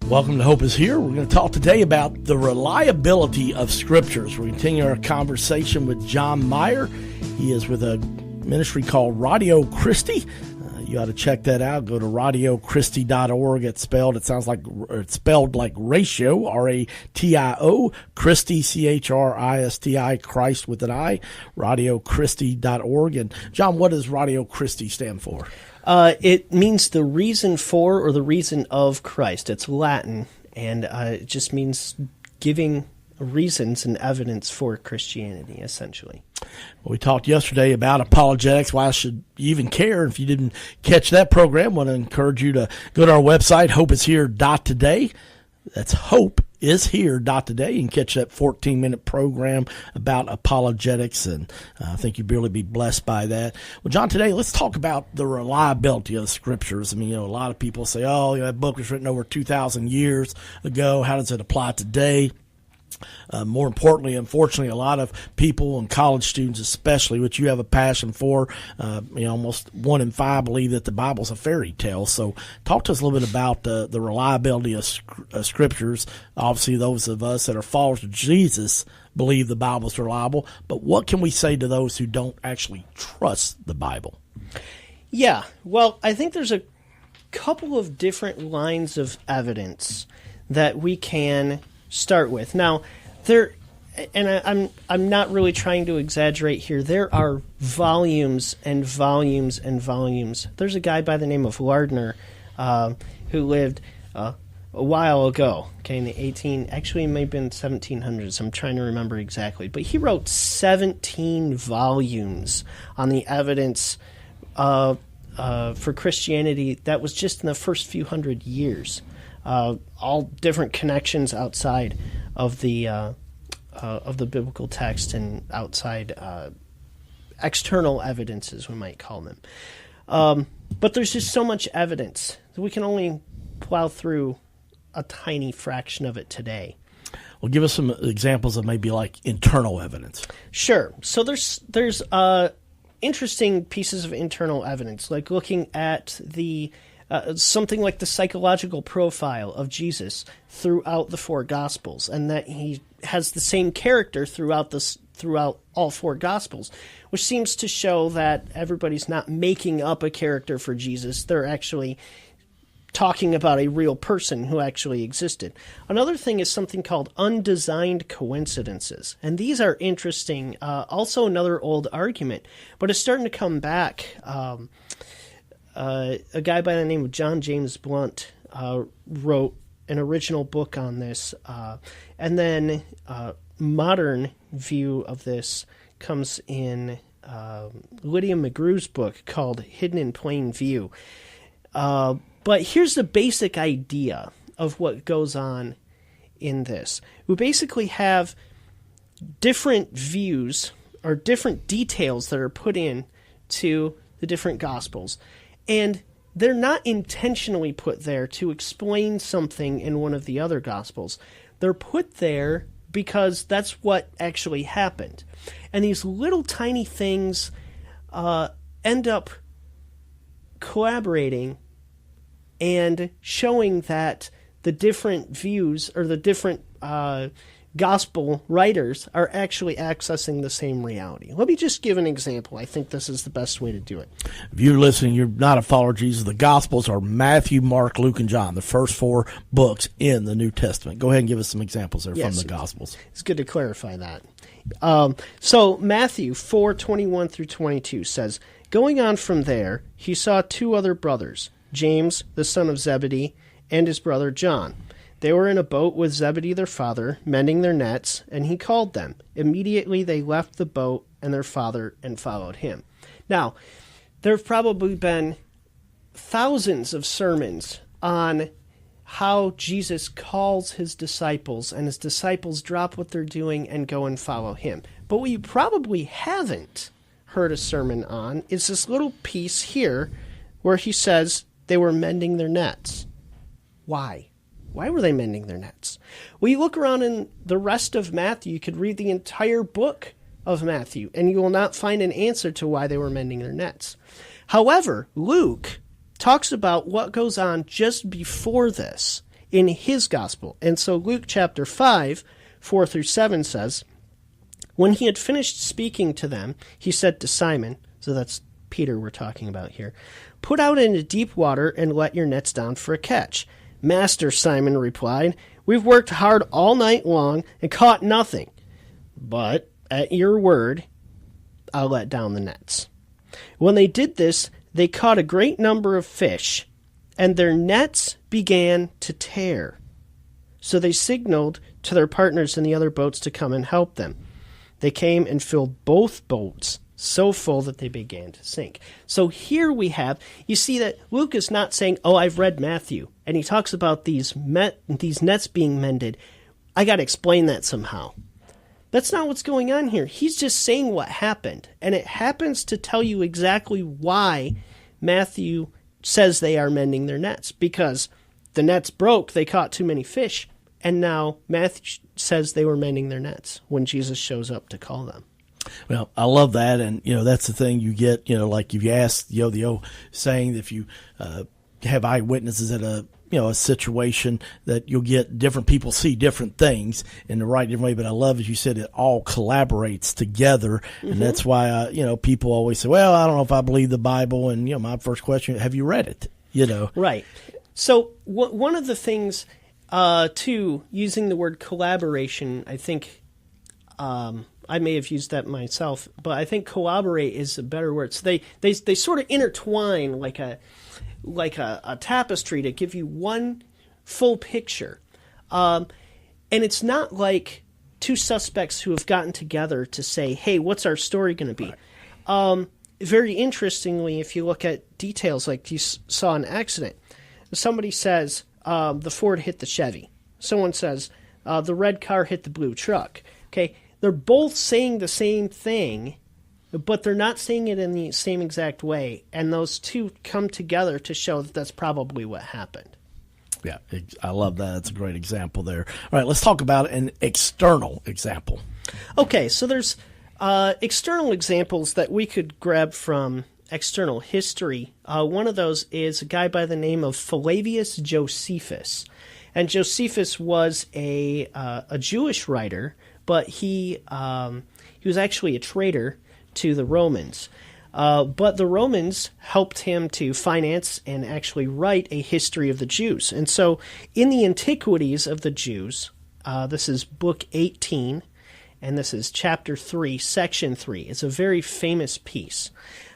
Welcome to Hope is Here. We're going to talk today about the reliability of Scriptures. We're continuing our conversation with Jon Meyer. He is with a ministry called Radio Christi. You ought to check that out. Go to radiochristi.org. It sounds spelled like ratio, R-A-T-I-O, Christi, C-H-R-I-S-T-I, Christ with an I, radiochristi.org. And John, what does Radio Christi stand for? It means the reason for or the reason of Christ. It's Latin, and it just means giving reasons and evidence for Christianity, essentially. Well, we talked yesterday about apologetics. Why should you even care? If you didn't catch that program, I want to encourage you to go to our website, hopeishere.today. That's hopeishere.today. You can catch that 14-minute program about apologetics, and I think you'll really be blessed by that. Well, John, today let's talk about the reliability of the Scriptures. I mean, a lot of people say, that book was written over 2,000 years ago. How does it apply today? More importantly, unfortunately, a lot of people and college students especially, which you have a passion for, almost 1 in 5 believe that the Bible's a fairy tale. So talk to us a little bit about the reliability of Scriptures. Obviously, those of us that are followers of Jesus believe the Bible's reliable, but what can we say to those who don't actually trust the Bible? Yeah, well, I think there's a couple of different lines of evidence that we can start with. Now, I'm not really trying to exaggerate here. There are volumes and volumes and volumes. There's a guy by the name of Lardner who lived a while ago, in the actually it may have been 1700s. I'm trying to remember exactly. But he wrote 17 volumes on the evidence for Christianity that was just in the first few hundred years. All different connections outside of the biblical text and outside external evidences, we might call them. But there's just so much evidence that we can only plow through a tiny fraction of it today. Well, give us some examples of maybe like internal evidence. Sure. So there's interesting pieces of internal evidence, like looking at the something like the psychological profile of Jesus throughout the 4 Gospels, and that he has the same character throughout all 4 Gospels, which seems to show that everybody's not making up a character for Jesus. They're actually talking about a real person who actually existed. Another thing is something called undesigned coincidences, and these are interesting. Also another old argument, but it's starting to come back. A guy by the name of John James Blunt wrote an original book on this, and then modern view of this comes in Lydia McGrew's book called Hidden in Plain View. But here's the basic idea of what goes on in this. We basically have different views or different details that are put in to the different Gospels. And they're not intentionally put there to explain something in one of the other Gospels. They're put there because that's what actually happened. And these little tiny things end up collaborating and showing that the different views or the different gospel writers are actually accessing the same reality. Let me just give an example. I think this is the best way to do it. If you're listening, you're not a follower of Jesus, the Gospels are Matthew, Mark, Luke, and John, the first 4 books in the New Testament. Go ahead and give us some examples there from the Gospels. It's good to clarify that. So Matthew 4:21 through 22 says, "Going on from there, he saw 2 other brothers, James, the son of Zebedee, and his brother John. They were in a boat with Zebedee their father, mending their nets, and he called them. Immediately they left the boat and their father and followed him." Now, there have probably been thousands of sermons on how Jesus calls his disciples, and his disciples drop what they're doing and go and follow him. But what you probably haven't heard a sermon on is this little piece here where he says they were mending their nets. Why? Why were they mending their nets? Well, you look around in the rest of Matthew, you could read the entire book of Matthew, and you will not find an answer to why they were mending their nets. However, Luke talks about what goes on just before this in his gospel. And so Luke chapter 5, 4 through 7 says, "When he had finished speaking to them, he said to Simon," so that's Peter we're talking about here, "Put out into deep water and let your nets down for a catch." "Master," Simon replied, "we've worked hard all night long and caught nothing. But at your word, I'll let down the nets." When they did this, they caught a great number of fish, and their nets began to tear. So they signaled to their partners in the other boats to come and help them. They came and filled both boats so full that they began to sink. So here we have, you see that Luke is not saying, "Oh, I've read Matthew," and he talks about these nets being mended. I got to explain that somehow. That's not what's going on here. He's just saying what happened, and it happens to tell you exactly why Matthew says they are mending their nets, because the nets broke, they caught too many fish, and now Matthew says they were mending their nets when Jesus shows up to call them. Well, I love that, and that's the thing you get. Like if you ask the old saying that if you have eyewitnesses at a situation, that you'll get different people see different things in the right different way. But I love, as you said, it all collaborates together, and that's why people always say, "Well, I don't know if I believe the Bible." And my first question: have you read it? Right. So one of the things too, using the word collaboration, I think. I may have used that myself, but I think collaborate is a better word. So they sort of intertwine like a tapestry to give you one full picture. And it's not like two suspects who have gotten together to say, "Hey, what's our story going to be?" Right. Very interestingly, if you look at details like you saw an accident, somebody says the Ford hit the Chevy. Someone says the red car hit the blue truck. Okay. They're both saying the same thing, but they're not saying it in the same exact way. And those two come together to show that that's probably what happened. Yeah, I love that. That's a great example there. All right, let's talk about an external example. Okay, so there's external examples that we could grab from external history. One of those is a guy by the name of Flavius Josephus. And Josephus was a Jewish writer, but he was actually a traitor to the Romans. But the Romans helped him to finance and actually write a history of the Jews. And so in the Antiquities of the Jews, this is book 18, and this is chapter 3, section 3. It's a very famous piece.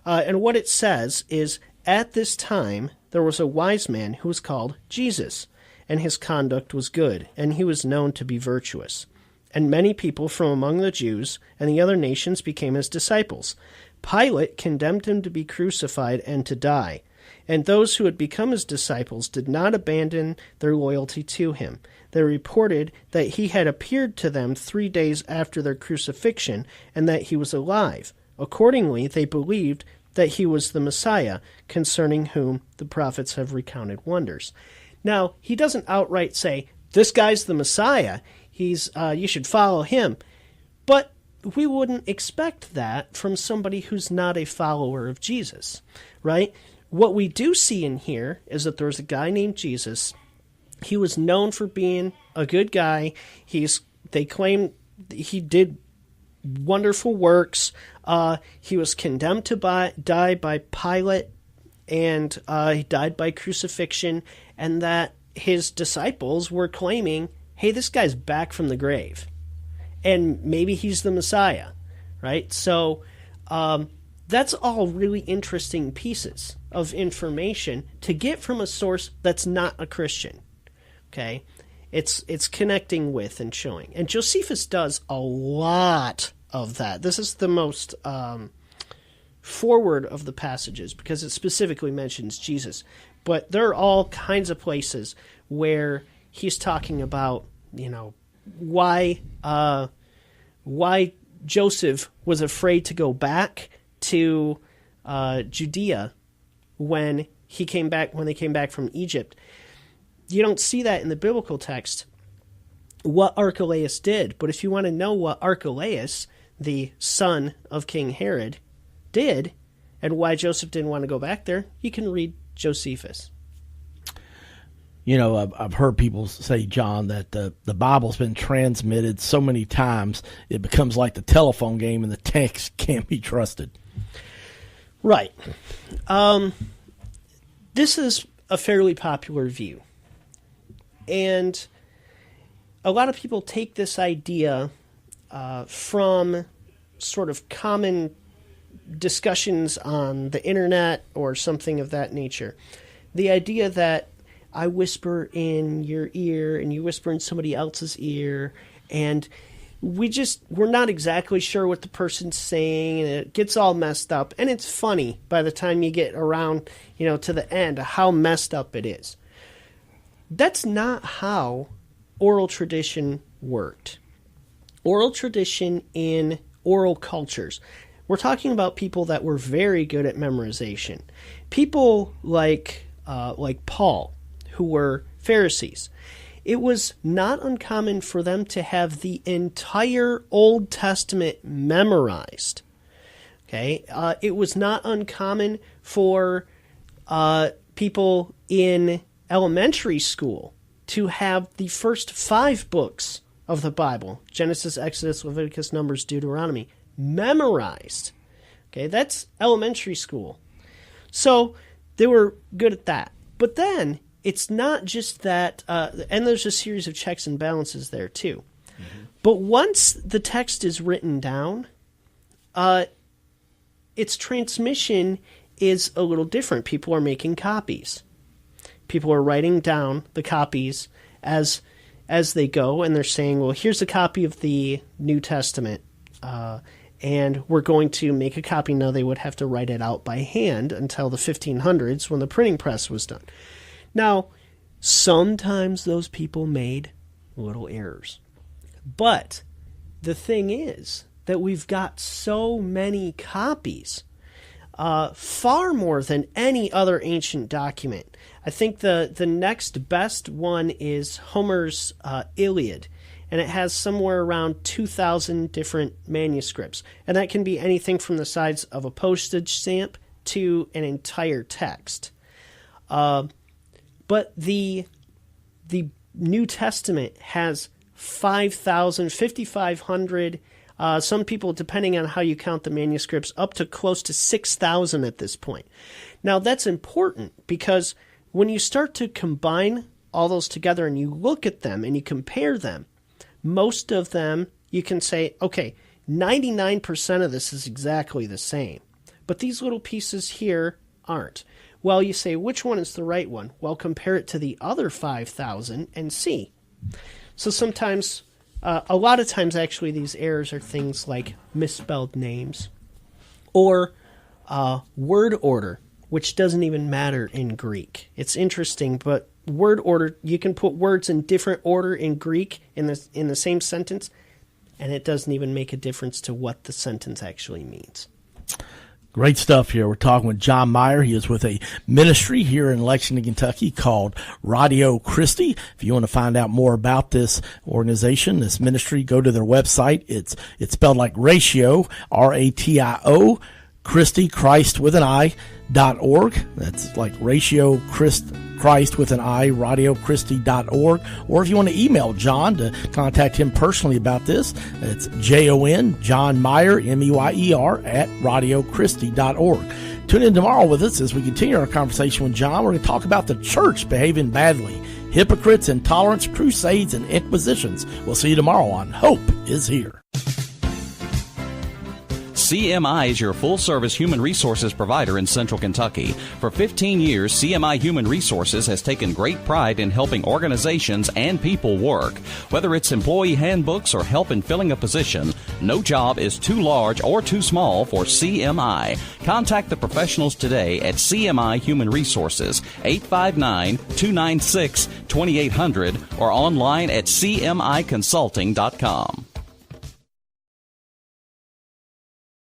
And what it says is, "At this time there was a wise man who was called Jesus, and his conduct was good, and he was known to be virtuous. And many people from among the Jews and the other nations became his disciples. Pilate condemned him to be crucified and to die. And those who had become his disciples did not abandon their loyalty to him. They reported that he had appeared to them 3 days after their crucifixion and that he was alive. Accordingly, they believed that he was the Messiah, concerning whom the prophets have recounted wonders." Now, he doesn't outright say, "This guy's the Messiah. You should follow him." But we wouldn't expect that from somebody who's not a follower of Jesus, right? What we do see in here is that there's a guy named Jesus. He was known for being a good guy. They claim he did wonderful works. He was condemned to die by Pilate, and he died by crucifixion, and that his disciples were claiming, "Hey, this guy's back from the grave, and maybe he's the Messiah," right? So that's all really interesting pieces of information to get from a source that's not a Christian, okay? It's connecting with and showing. And Josephus does a lot of that. This is the most forward of the passages because it specifically mentions Jesus. But there are all kinds of places where he's talking about, why Joseph was afraid to go back to Judea when they came back from Egypt. You don't see that in the biblical text, what Archelaus did. But if you want to know what Archelaus, the son of King Herod, did, and why Joseph didn't want to go back there, you can read Josephus. I've heard people say, John, that the Bible's been transmitted so many times it becomes like the telephone game and the text can't be trusted. Right. This is a fairly popular view. And a lot of people take this idea from sort of common discussions on the internet or something of that nature. The idea that I whisper in your ear and you whisper in somebody else's ear, and we're not exactly sure what the person's saying, and it gets all messed up. And it's funny by the time you get around, to the end, how messed up it is. That's not how oral tradition worked. Oral tradition in oral cultures. We're talking about people that were very good at memorization. People like Paul, who were Pharisees. It was not uncommon for them to have the entire Old Testament memorized. Okay, it was not uncommon for people in elementary school to have the first 5 books of the Bible, Genesis, Exodus, Leviticus, Numbers, Deuteronomy, memorized. Okay, that's elementary school. So they were good at that. But then it's not just that, and there's a series of checks and balances there too. Mm-hmm. But once the text is written down, its transmission is a little different. People are making copies. People are writing down the copies as they go, and they're saying, well, here's a copy of the New Testament, and we're going to make a copy. Now, they would have to write it out by hand until the 1500s when the printing press was done. Now, sometimes those people made little errors. But the thing is that we've got so many copies, far more than any other ancient document. I think the next best one is Homer's Iliad, and it has somewhere around 2,000 different manuscripts. And that can be anything from the size of a postage stamp to an entire text. But the New Testament has 5,000, 5,500, some people, depending on how you count the manuscripts, up to close to 6,000 at this point. Now, that's important because when you start to combine all those together and you look at them and you compare them, most of them you can say, okay, 99% of this is exactly the same. But these little pieces here aren't. Well, you say, which one is the right one? Well, compare it to the other 5,000 and see. So sometimes, a lot of times actually, these errors are things like misspelled names or word order, which doesn't even matter in Greek. It's interesting, but word order, you can put words in different order in Greek in the same sentence, and it doesn't even make a difference to what the sentence actually means. Great stuff here. We're talking with Jon Meyer. He is with a ministry here in Lexington, Kentucky called Radio Christi. If you want to find out more about this organization, this ministry, go to their website. It's spelled like ratio, R-A-T-I-O, Christi, Christ with an I.org. That's like ratio Christ with an I, radiochristi.org. Or if you want to email John to contact him personally about this, it's Jon Meyer, M-E-Y-E-R, at radiochristi.org. Tune in tomorrow with us as we continue our conversation with John. We're going to talk about the church behaving badly, hypocrites, intolerance, crusades, and inquisitions. We'll see you tomorrow on Hope is Here. CMI is your full-service human resources provider in Central Kentucky. For 15 years, CMI Human Resources has taken great pride in helping organizations and people work. Whether it's employee handbooks or help in filling a position, no job is too large or too small for CMI. Contact the professionals today at CMI Human Resources, 859-296-2800, or online at cmiconsulting.com.